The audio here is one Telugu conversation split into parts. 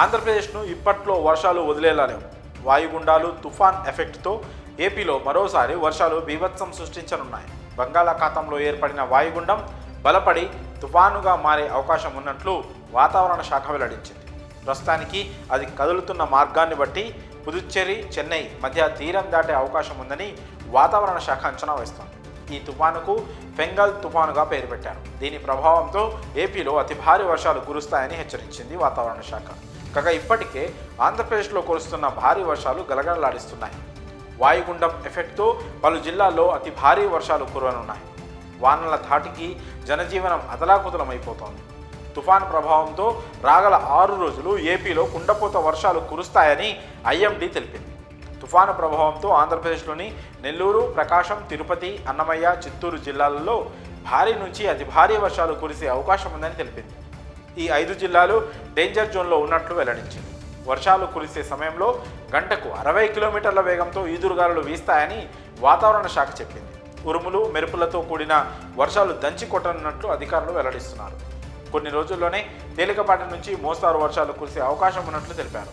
ఆంధ్రప్రదేశ్ను ఇప్పట్లో వర్షాలు వదిలేలా లేవు. వాయుగుండాలు, తుఫాన్ ఎఫెక్ట్తో ఏపీలో మరోసారి వర్షాలు బీభత్సం సృష్టించనున్నాయి. బంగాళాఖాతంలో ఏర్పడిన వాయుగుండం బలపడి తుఫానుగా మారే అవకాశం ఉన్నట్లు వాతావరణ శాఖ వెల్లడించింది. ప్రస్తుతానికి అది కదులుతున్న మార్గాన్ని బట్టి పుదుచ్చేరి, చెన్నై మధ్య తీరం దాటే అవకాశం ఉందని వాతావరణ శాఖ అంచనా వేస్తోంది. ఈ తుఫానుకు ఫెంగల్ తుఫానుగా పేరు పెట్టారు. దీని ప్రభావంతో ఏపీలో అతి భారీ వర్షాలు కురుస్తాయని హెచ్చరించింది వాతావరణ శాఖ. కాగా ఇప్పటికే ఆంధ్రప్రదేశ్లో కురుస్తున్న భారీ వర్షాలు గలగలలాడిస్తున్నాయి. వాయుగుండం ఎఫెక్ట్తో పలు జిల్లాల్లో అతి భారీ వర్షాలు కురవనున్నాయి. వానల ధాటికి జనజీవనం అతలాకుతలమైపోతోంది. తుఫాను ప్రభావంతో రాగల 6 రోజులు ఏపీలో కుండపోత వర్షాలు కురుస్తాయని ఐఎండీ తెలిపింది. తుఫాను ప్రభావంతో ఆంధ్రప్రదేశ్లోని నెల్లూరు, ప్రకాశం, తిరుపతి, అన్నమయ్య, చిత్తూరు జిల్లాలలో భారీ నుంచి అతి భారీ వర్షాలు కురిసే అవకాశం ఉందని తెలిపింది. ఈ 5 జిల్లాలు డేంజర్ జోన్లో ఉన్నట్లు వెల్లడించింది. వర్షాలు కురిసే సమయంలో గంటకు 60 కిలోమీటర్ల వేగంతో ఈదురుగాలులు వీస్తాయని వాతావరణ శాఖ చెప్పింది. ఉరుములు, మెరుపులతో కూడిన వర్షాలు దంచి కొట్టనున్నట్లు అధికారులు వెల్లడిస్తున్నారు. కొన్ని రోజుల్లోనే తేలికపాటి నుంచి మోస్తారు వర్షాలు కురిసే అవకాశం ఉన్నట్లు తెలిపారు.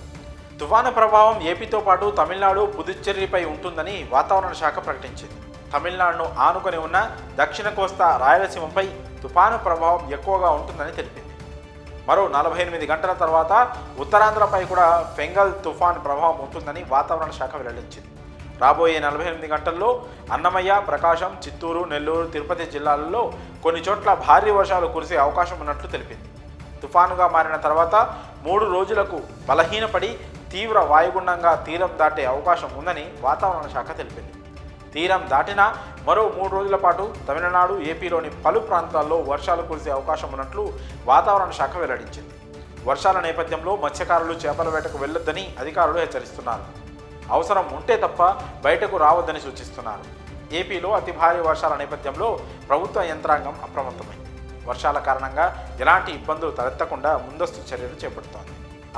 తుఫాను ప్రభావం ఏపీతో పాటు తమిళనాడు, పుదుచ్చేరిపై ఉంటుందని వాతావరణ శాఖ ప్రకటించింది. తమిళనాడును ఆనుకొని ఉన్న దక్షిణ కోస్తా, రాయలసీమపై తుఫాను ప్రభావం ఎక్కువగా ఉంటుందని తెలిపింది. మరో 48 గంటల తర్వాత ఉత్తరాంధ్రపై కూడా ఫెంగల్ తుఫాన్ ప్రభావం ఉంటుందని వాతావరణ శాఖ వెల్లడించింది. రాబోయే 48 గంటల్లో అన్నమయ్య, ప్రకాశం, చిత్తూరు, నెల్లూరు, తిరుపతి జిల్లాలలో కొన్ని చోట్ల భారీ వర్షాలు కురిసే అవకాశం ఉన్నట్లు తెలిపింది. తుఫానుగా మారిన తర్వాత 3 రోజులకు బలహీనపడి తీవ్ర వాయుగుండంగా తీరం దాటే అవకాశం ఉందని వాతావరణ శాఖ తెలిపింది. తీరం దాటినా మరో 3 రోజుల పాటు తమిళనాడు, ఏపీలోని పలు ప్రాంతాల్లో వర్షాలు కురిసే అవకాశం ఉన్నట్లు వాతావరణ శాఖ వెల్లడించింది. వర్షాల నేపథ్యంలో మత్స్యకారులు చేపల వేటకు వెళ్లొద్దని అధికారులు హెచ్చరిస్తున్నారు. అవసరం ఉంటే తప్ప బయటకు రావద్దని సూచిస్తున్నారు. ఏపీలో అతి భారీ వర్షాల నేపథ్యంలో ప్రభుత్వ యంత్రాంగం అప్రమత్తమైంది. వర్షాల కారణంగా ఎలాంటి ఇబ్బందులు తలెత్తకుండా ముందస్తు చర్యలు చేపడుతోంది.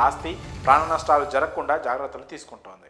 ఆస్తి, ప్రాణ నష్టాలు జరగకుండా జాగ్రత్తలు తీసుకుంటోంది.